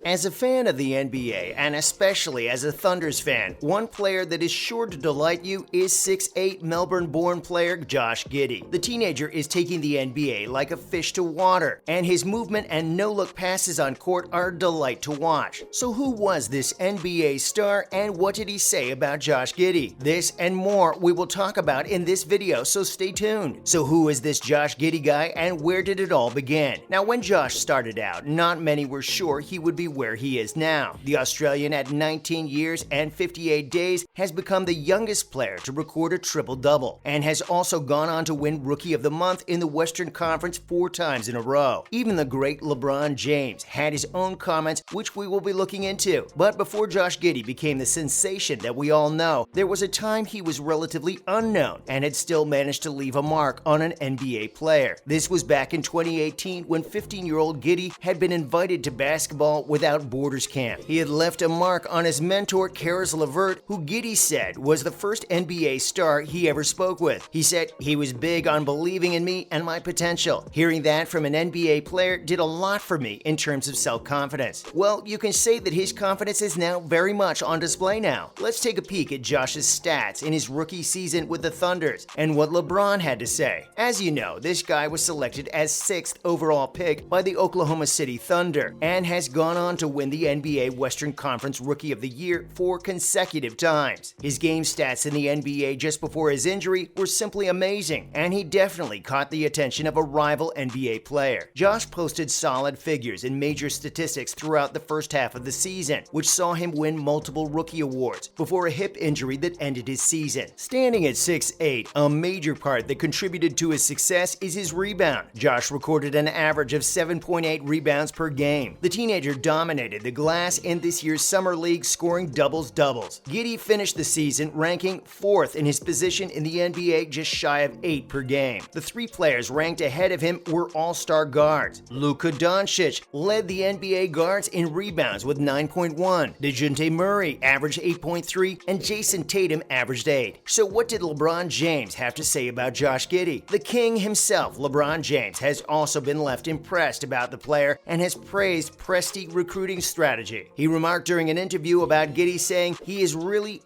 As a fan of the NBA, and especially as a Thunders fan, one player that is sure to delight you is 6'8" Melbourne-born player Josh Giddey. The teenager is taking the NBA like a fish to water, and his movement and no-look passes on court are a delight to watch. So who was this NBA star, and what did he say about Josh Giddey? This and more we will talk about in this video, so stay tuned. So who is this Josh Giddey guy, and where did it all begin? Now, when Josh started out, not many were sure he would be where he is now. The Australian at 19 years and 58 days has become the youngest player to record a triple-double, and has also gone on to win Rookie of the Month in the Western Conference 4 times in a row. Even the great LeBron James had his own comments, which we will be looking into. But before Josh Giddey became the sensation that we all know, there was a time he was relatively unknown and had still managed to leave a mark on an NBA player. This was back in 2018 when 15-year-old Giddey had been invited to Basketball Without Borders camp. He had left a mark on his mentor, Caris LeVert, who Giddey said was the first NBA star he ever spoke with. He said he was big on believing in me and my potential. Hearing that from an NBA player did a lot for me in terms of self-confidence. Well, you can say that his confidence is now very much on display now. Let's take a peek at Josh's stats in his rookie season with the Thunders and what LeBron had to say. As you know, this guy was selected as 6th overall pick by the Oklahoma City Thunder and has gone on to win the NBA Western Conference Rookie of the Year 4 consecutive times. His game stats in the NBA just before his injury were simply amazing, and he definitely caught the attention of a rival NBA player. Josh posted solid figures in major statistics throughout the first half of the season, which saw him win multiple rookie awards before a hip injury that ended his season. Standing at 6'8", a major part that contributed to his success is his rebound. Josh recorded an average of 7.8 rebounds per game. The teenager dominated the glass in this year's Summer League, scoring doubles-doubles. Giddey finished the season ranking 4th in his position in the NBA, just shy of 8 per game. The 3 players ranked ahead of him were all-star guards. Luka Doncic led the NBA guards in rebounds with 9.1. DeJounte Murray averaged 8.3, and Jason Tatum averaged 8. So what did LeBron James have to say about Josh Giddey? The king himself, LeBron James, has also been left impressed about the player and has praised Presti recruiting strategy. He remarked during an interview about Giddey, saying he is really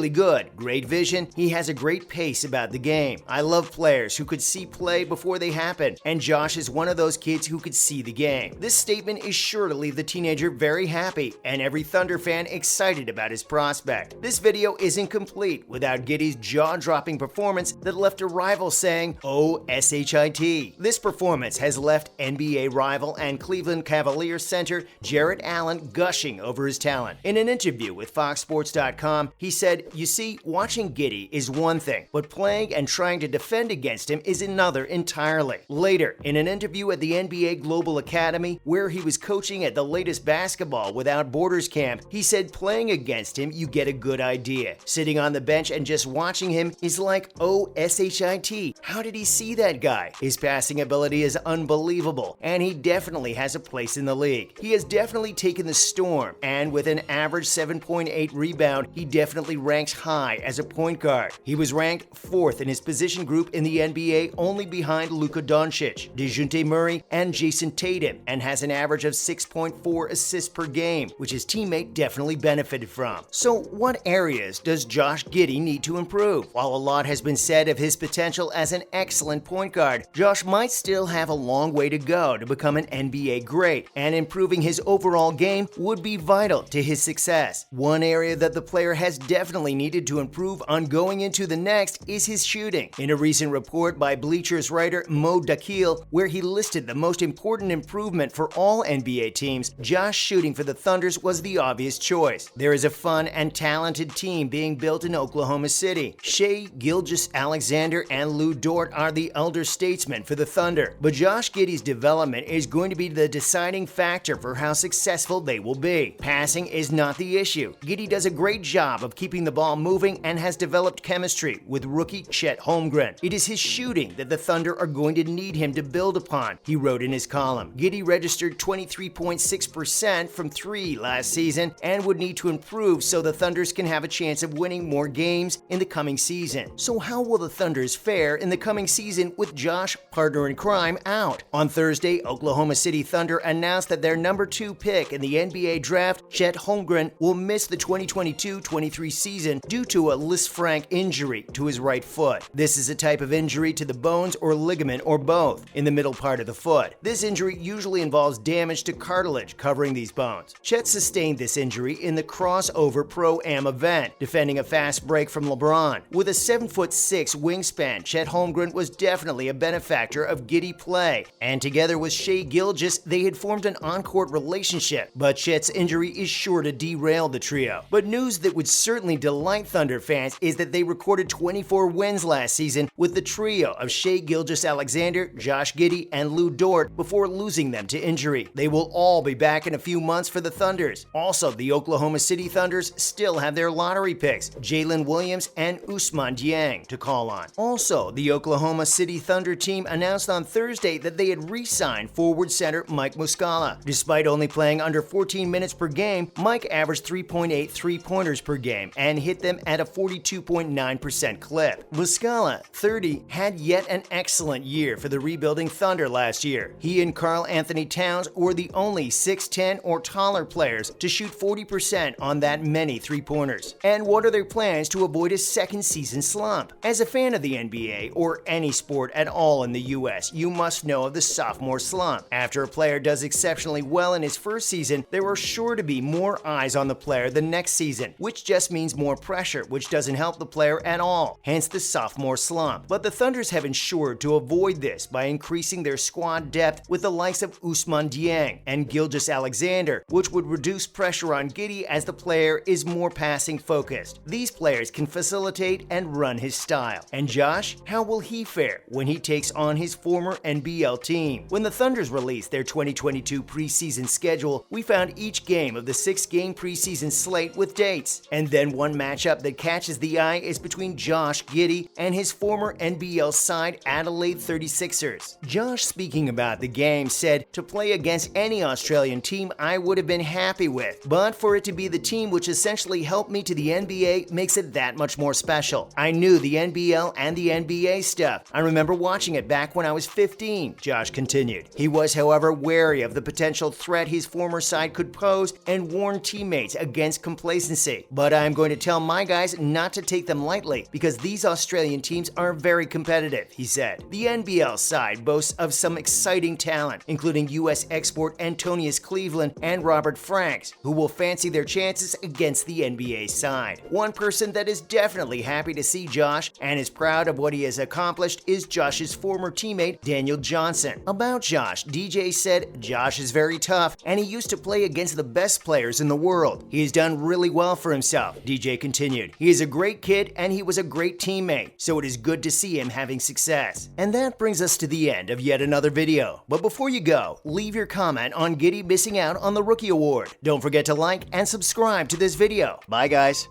good. Great vision. He has a great pace about the game. I love players who could see play before they happen, and Josh is one of those kids who could see the game. This statement is sure to leave the teenager very happy, and every Thunder fan excited about his prospect. This video isn't complete without Giddey's jaw-dropping performance that left a rival saying, "Oh, shit." This performance has left NBA rival and Cleveland Cavaliers center Jarrett Allen gushing over his talent. In an interview with FoxSports.com, he said, "You see, watching Giddey is one thing, but playing and trying to defend against him is another entirely." Later, in an interview at the NBA Global Academy, where he was coaching at the latest Basketball Without Borders camp, he said playing against him you get a good idea. Sitting on the bench and just watching him is like, oh, shit. How did he see that guy? His passing ability is unbelievable, and he definitely has a place in the league. He has definitely taken the storm, and with an average 7.8 rebound, he definitely ranks high as a point guard. He was ranked 4th in his position group in the NBA, only behind Luka Doncic, DeJounte Murray, and Jason Tatum, and has an average of 6.4 assists per game, which his teammate definitely benefited from. So what areas does Josh Giddey need to improve? While a lot has been said of his potential as an excellent point guard, Josh might still have a long way to go to become an NBA great, and improving his overall game would be vital to his success. One area that the player has definitely needed to improve on going into the next is his shooting. In a recent report by Bleachers writer Mo Dakhil, where he listed the most important improvement for all NBA teams, Josh shooting for the Thunders was the obvious choice. There is a fun and talented team being built in Oklahoma City. Shai Gilgeous-Alexander and Lou Dort are the elder statesmen for the Thunder, but Josh Giddey's development is going to be the deciding factor for how successful they will be. Passing is not the issue. Giddey does a great job of keeping the ball moving and has developed chemistry with rookie Chet Holmgren. It is his shooting that the Thunder are going to need him to build upon, he wrote in his column. Giddey registered 23.6% from 3 last season and would need to improve so the Thunders can have a chance of winning more games in the coming season. So how will the Thunders fare in the coming season with Josh, partner in crime, out? On Thursday, Oklahoma City Thunder announced that their number 2 pick in the NBA draft, Chet Holmgren will miss the 2022-23 season due to a Lisfranc injury to his right foot. This is a type of injury to the bones or ligament or both in the middle part of the foot. This injury usually involves damage to cartilage covering these bones. Chet sustained this injury in the crossover Pro-Am event, defending a fast break from LeBron. With a 7'6" wingspan, Chet Holmgren was definitely a benefactor of Giddey play, and together with Shai Gilgeous, they had formed an on-court relationship. But Chet's injury is sure to derail the trio. But news that would certainly delight Thunder fans is that they recorded 24 wins last season with the trio of Shai Gilgeous-Alexander, Josh Giddey, and Lou Dort before losing them to injury. They will all be back in a few months for the Thunders. Also, the Oklahoma City Thunders still have their lottery picks, Jalen Williams and Ousmane Dieng, to call on. Also, the Oklahoma City Thunder team announced on Thursday that they had re-signed forward center Mike Muscala. Despite only playing under 14 minutes per game, Mike averaged 3.8 three-pointers per game and hit them at a 42.9% clip. Muscala, 30, had yet an excellent year for the rebuilding Thunder last year. He and Karl Anthony Towns were the only 6'10" or taller players to shoot 40% on that many three-pointers. And what are their plans to avoid a second season slump? As a fan of the NBA or any sport at all in the US, you must know of the sophomore slump. After a player does exceptionally well in his first season, there are sure to be more eyes on the player the next season, which just means more pressure, which doesn't help the player at all, hence the sophomore slump. But the Thunders have ensured to avoid this by increasing their squad depth with the likes of Ousmane Dieng and Gilgeous-Alexander, which would reduce pressure on Giddey as the player is more passing focused. These players can facilitate and run his style. And Josh, how will he fare when he takes on his former NBL team? When the Thunders released their 2022 preseason schedule, we found each game of the 6-game preseason slate with dates. And then one matchup that catches the eye is between Josh Giddey and his former NBL side Adelaide 36ers. Josh, speaking about the game, said, "To play against any Australian team I would have been happy with, but for it to be the team which essentially helped me to the NBA makes it that much more special. I knew the NBL and the NBA stuff. I remember watching it back when I was 15, Josh continued. He was, however, wary of the potential threat his former side could pose and warned teammates against complacency. But I'm going to tell my guys not to take them lightly because these Australian teams are very competitive, he said. The NBL side boasts of some exciting talent, including U.S. export Antonius Cleveland and Robert Franks, who will fancy their chances against the NBA side. One person that is definitely happy to see Josh and is proud of what he has accomplished is Josh's former teammate Daniel Johnson. About Josh, DJ said, "Josh is very tough and he used to play against the best players in the world. He has done really well for himself," DJ continued. "He is a great kid and he was a great teammate, so it is good to see him having success." And that brings us to the end of yet another video. But before you go, leave your comment on Giddey missing out on the Rookie Award. Don't forget to like and subscribe to this video. Bye guys.